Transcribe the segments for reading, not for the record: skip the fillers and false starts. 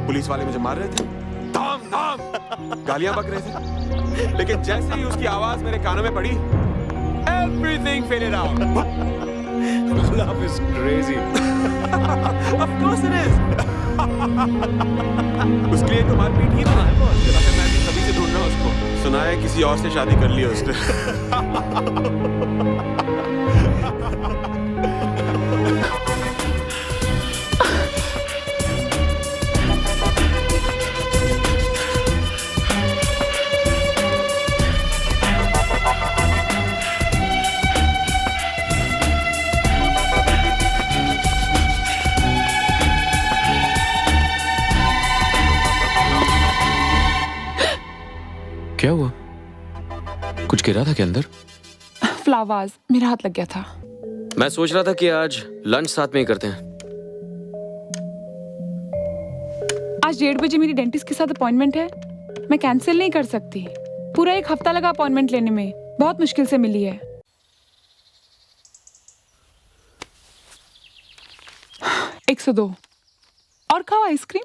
Police वाले मुझे मार रहे थे, धाम धाम गालियां बक रहे थे, लेकिन जैसे ही उसकी आवाज मेरे कानों में पड़ी, everything faded out. Love is crazy. Of course it is. उसके लिए तो मारपीट ही ना है बॉस। मैं भी कभी से ढूंढ रहा हूँ उसको। सुना है किसी और से शादी कर ली है उसने। क्या हुआ? कुछ गिरा था क्या अंदर? फ्लावर्स, मेरा हाथ लग गया था। मैं सोच रहा था कि आज लंच साथ में ही करते हैं। आज 1:30 बजे मेरी डेंटिस्ट के साथ अपॉइंटमेंट है। मैं कैंसिल नहीं कर सकती। पूरा 1 हफ्ता लगा अपॉइंटमेंट लेने में। बहुत मुश्किल से मिली है। एक 102 और खाओ आइसक्रीम।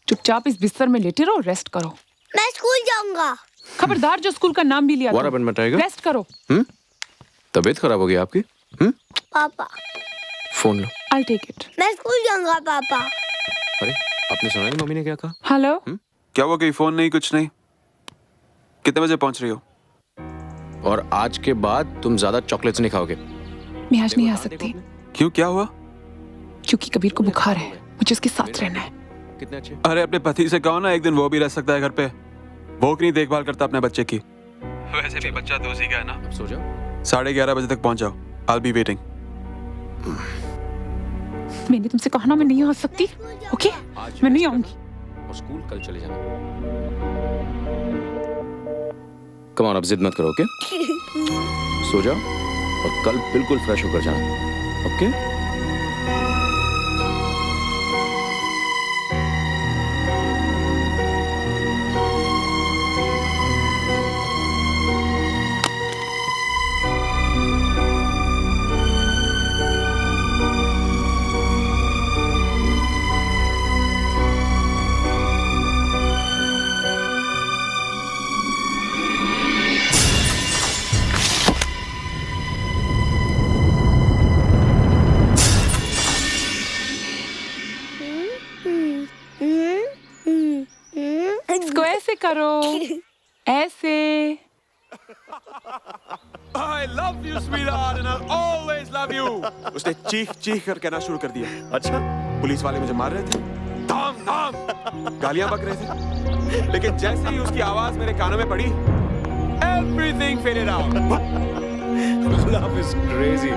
चुपचाप इस बिस्तर में लेटे रहो, रेस्ट करो। मैं स्कूल जाऊंगा। खबरदार जो स्कूल का नाम भी लिया What happened, my tiger? Rest करो। तबीयत खराब हो गई आपकी? पापा phone low. I'll take it। मैं स्कूल जाऊंगा पापा। अरे आपने सुना नहीं मम्मी ने क्या कहा? हेलो। क्या हुआ? कोई फोन नहीं, कुछ नहीं? कितने बजे पहुंच रही हो? और आज के बाद तुम ज्यादा चॉकलेट्स नहीं खाओगे। मैं आज नहीं आ सकती क्यों, क्या हुआ? क्योंकि कबीर को बुखार है। मुझे उसके साथ रहना है। कितने अच्छे। अरे अपने पति से कहो ना, एक दिन वो भी रह सकता है घर पे। वो क्यों नहीं देखभाल करता अपने बच्चे की? वैसे भी बच्चा तो उसी का है ना। अब सो जाओ। 11:30 बजे तक पहुंच जाओ। I'll be waiting. मैंने तुमसे कहा ना मैं नहीं आ सकती। ओके, मैं नहीं आऊंगी। और स्कूल कल चले जाना। कम ऑन, अब जिद मत करो, ओके? सो जाओ और कल बिल्कुल फ्रेश होकर जाना, ओके? इसको ऐसे करो, ऐसे। I love you, sweetheart, and I'll always love you. उसने चीख चीख कर कहना शुरू कर दिया। अच्छा, पुलिस वाले मुझे मार रहे थे, धाम धाम गालियां बक रहे थे, लेकिन जैसे ही उसकी आवाज मेरे कानों में पड़ी, everything faded out. love is crazy.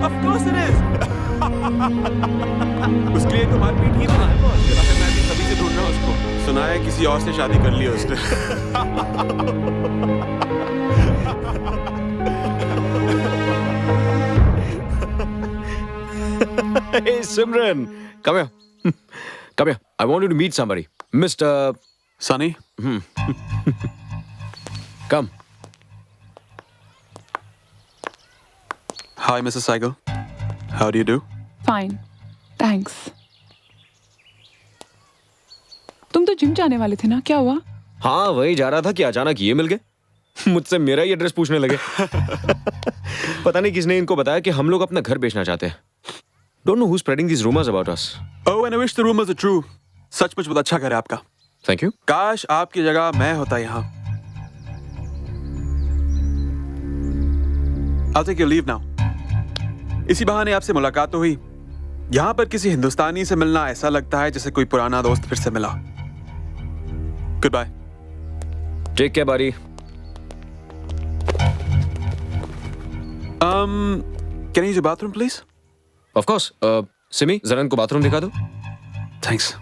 Of course it is. उसके लिए तो मारपीट ही ना है बॉस। मैं भी कभी से ढूंढ रहा हूँ उसको। सुना है किसी और से शादी कर ली है उसने। Hey Simran, come here. Come here. I want you to meet somebody. Mr. Sunny? Come. Hi, Mrs. Saigal. How do you do? Fine, thanks. तुम तो जिम जाने वाले थे ना, क्या हुआ? हाँ, वही जा रहा था कि अचानक ये मिल गए। मुझसे मेरा ही एड्रेस पूछने लगे। पता नहीं किसने इनको बताया कि हम लोग अपना घर बेचना चाहते हैं। Don't know who's spreading these rumors about us. Oh, and I wish the rumors are true. सचमुच बहुत अच्छा घर है आपका। Thank you. काश आपकी जगह मैं होता यहाँ। I'll take your leave now. इसी बहाने आपसे मुलाकात तो हुई। यहाँ पर किसी हिंदुस्तानी से मिलना ऐसा लगता है जैसे कोई पुराना दोस्त फिर से मिला। Goodbye. Take care, buddy. Can I use your bathroom, please? Of course. Simi, जरा इनको बाथरूम दिखा दो। Thanks.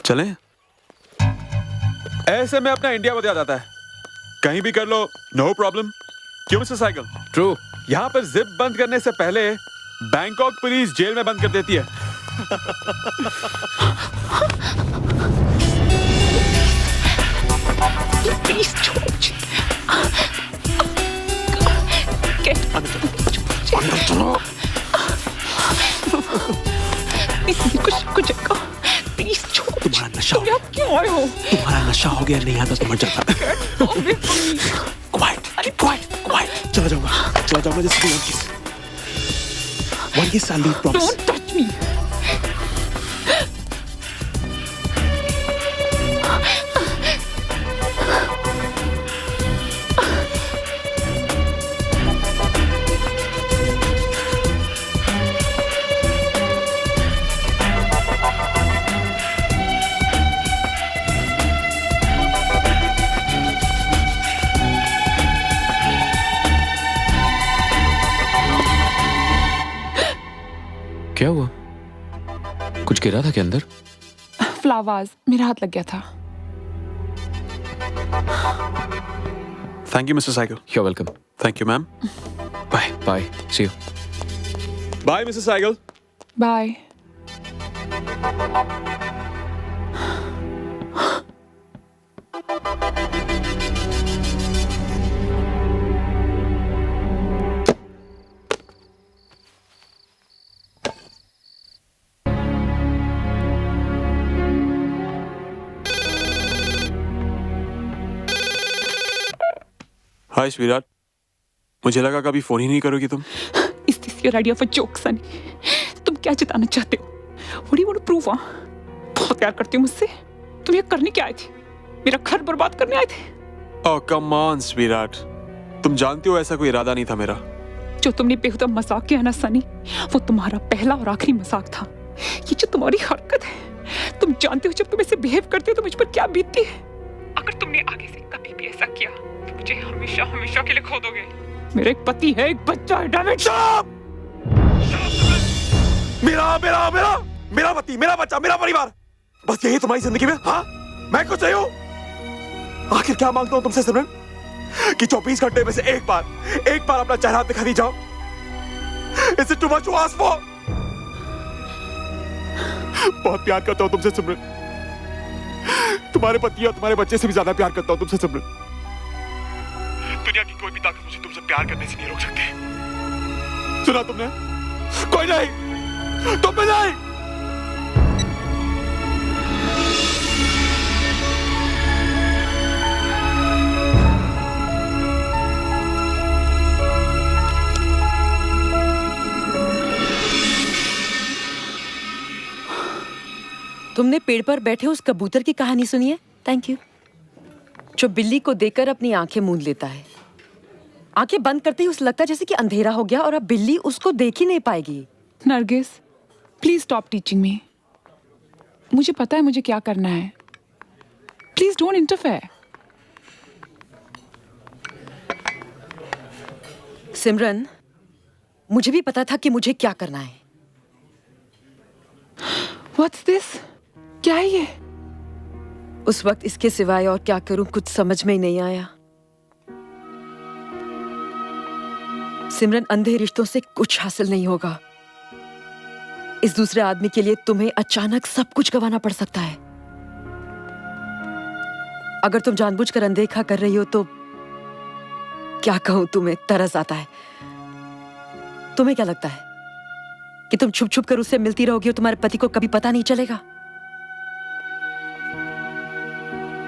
चलें? ऐसे में अपना इंडिया बहुत याद आता है। कहीं भी कर लो, no problem. क्यों मिस्टर साइकिल? True. यहाँ पर जिप बंद करने से पहले बैंकॉक पुलिस जेल में बंद कर देती है। प्लीज छोड़। अंदर चलो। इसलिए कुछ जाएगा। प्लीज छोड़। तुम्हारा नशा तुम यहाँ क्यों आए हो? तुम्हारा नशा हो गया, नहीं आता तो मर जाता। क्वाइट क्वाइट चला जाऊंगा जैसे Varghese I leave promise. Don't touch me. क्या हुआ? कुछ गिरा था क्या अंदर? फ्लावर्स, मेरा हाथ लग गया था। Thank you mister cycle. You welcome. Thank you ma'am. Bye. Bye, see you. Bye mister cycle. Bye. Hi sweetheart, मुझे लगा कभी फोन ही नहीं करोगी तुम। Is this your idea of a joke, Sunny? तुम क्या जताना चाहते हो? What do you want to prove? बहुत प्यार करती हो मुझसे। तुम ये करने क्या आए थे? मेरा घर बर्बाद करने आए थे? ओह कम ऑन स्वीटहार्ट, तुम जानती हो ऐसा कोई इरादा नहीं था मेरा। जो तुमने बेहुदा मजाक किया ना सनी, वो तुम्हारा पहला और आखिरी मजाक था। ये जो तुम्हारी हरकत है, तुम जानते हो जब तुम ऐसे बिहेव करते हो तो मुझ पर क्या बीतती है। अगर तुमने आगे से कभी भी ऐसा किया तो मुझे हमेशा हमेशा के लिए खो दोगे। मेरा एक पति है, एक बच्चा है। Damn it. मेरा मेरा मेरा मेरा पति, मेरा बच्चा, मेरा परिवार, बस यही तुम्हारी जिंदगी में? हाँ, मैं कुछ नहीं हूं। आखिर क्या मांगता हूं तुमसे सिमरन, कि 24 घंटे में से एक बार अपना चेहरा दिखा दी जाओ? Is it too much to ask for? बहुत प्यार करता हूं तुमसे सिमरन, तुम्हारे पति और तुम्हारे बच्चे से भी ज्यादा प्यार करता हूं तुमसे सिमरन। दुनिया की कोई भी ताकत मुझे तुमसे प्यार करने से नहीं रोक सकती। सुना तुमने? कोई नहीं, तुम भी नहीं। तुमने पेड़ पर बैठे उस कबूतर की कहानी सुनी है? Thank you. जो बिल्ली को देखकर अपनी आंखें मूंद लेता है। आंखें बंद करते ही उसे लगता है जैसे कि अंधेरा हो गया और अब बिल्ली उसको देख ही नहीं पाएगी। Nargis, please stop teaching me. मुझे पता है मुझे क्या करना है। Please don't interfere. सिमरन, मुझे भी पता था कि मुझे क्या करना है। What's this? क्या है ये? उस वक्त इसके सिवाय और क्या करूं कुछ समझ में ही नहीं आया। सिमरन, अंधे रिश्तों से कुछ हासिल नहीं होगा। इस दूसरे आदमी के लिए तुम्हें अचानक सब कुछ गंवाना पड़ सकता है। अगर तुम जानबूझकर अनदेखा कर रही हो तो क्या कहूं, तुम्हें तरस आता है। तुम्हें क्या लगता है कि तुम छुप छुप कर उससे मिलती रहोगी और तुम्हारे पति को कभी पता नहीं चलेगा?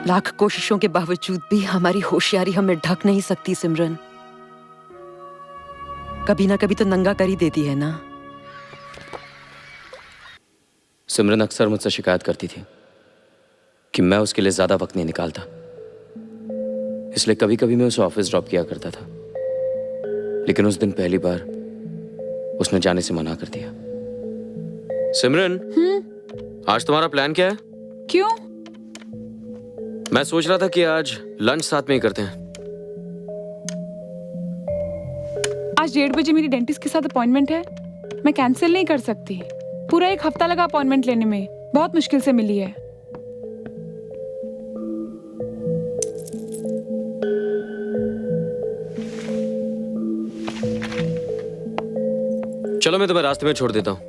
लाख कोशिशों के बावजूद भी हमारी होशियारी हमें ढक नहीं सकती सिमरन। कभी ना कभी तो नंगा कर ही देती है ना। सिमरन अक्सर मुझसे शिकायत करती थी कि मैं उसके लिए ज्यादा वक्त नहीं निकालता, इसलिए कभी कभी मैं उसे ऑफिस ड्रॉप किया करता था। लेकिन उस दिन पहली बार उसने जाने से मना कर दिया। सिमरन, आज तुम्हारा प्लान क्या है? क्यों? मैं सोच रहा था कि आज लंच साथ में ही करते हैं। आज 1:30 बजे मेरी डेंटिस्ट के साथ अपॉइंटमेंट है। मैं कैंसिल नहीं कर सकती। पूरा 1 हफ्ता लगा अपॉइंटमेंट लेने में। बहुत मुश्किल से मिली है। चलो मैं तुम्हें रास्ते में छोड़ देता हूँ।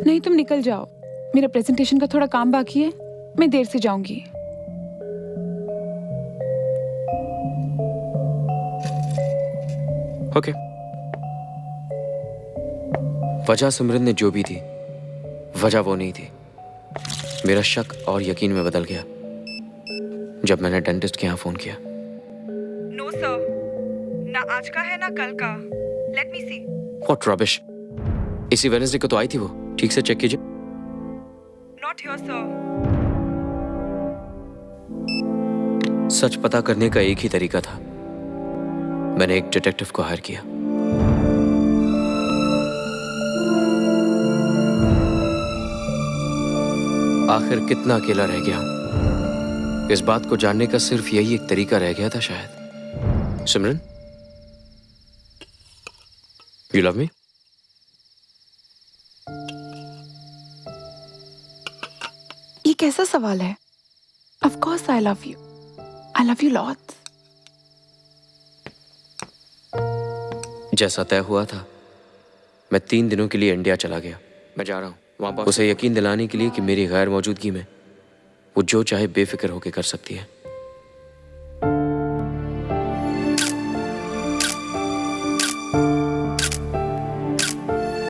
नहीं, तुम निकल जाओ। मेरा प्रेजेंटेशन का थोड़ा काम बाकी है। मैं देर से जाऊंगी। ओके, वजह सिमरन ने जो भी थी, वजह वो नहीं थी। मेरा शक और यकीन में बदल गया जब मैंने डेंटिस्ट के यहाँ फोन किया। नो सर, ना आज का है ना कल का। Let me see. What rubbish. इसी वेडनेसडे को तो आई थी वो, ठीक से चेक कीजिए। Not here sir. सच पता करने का एक ही तरीका था। मैंने एक डिटेक्टिव को हायर किया। आखिर कितना अकेला रह गया हूं, इस बात को जानने का सिर्फ यही एक तरीका रह गया था शायद। सिमरन, यू लव मी? ये कैसा सवाल है? Of course I love you. I love you lots. जैसा तय हुआ था, मैं 3 दिनों के लिए इंडिया चला गया। मैं जा रहा हूं वहां पर उसे यकीन दिलाने के लिए कि मेरी गैर मौजूदगी में वो जो चाहे बेफिक्र होकर कर सकती है।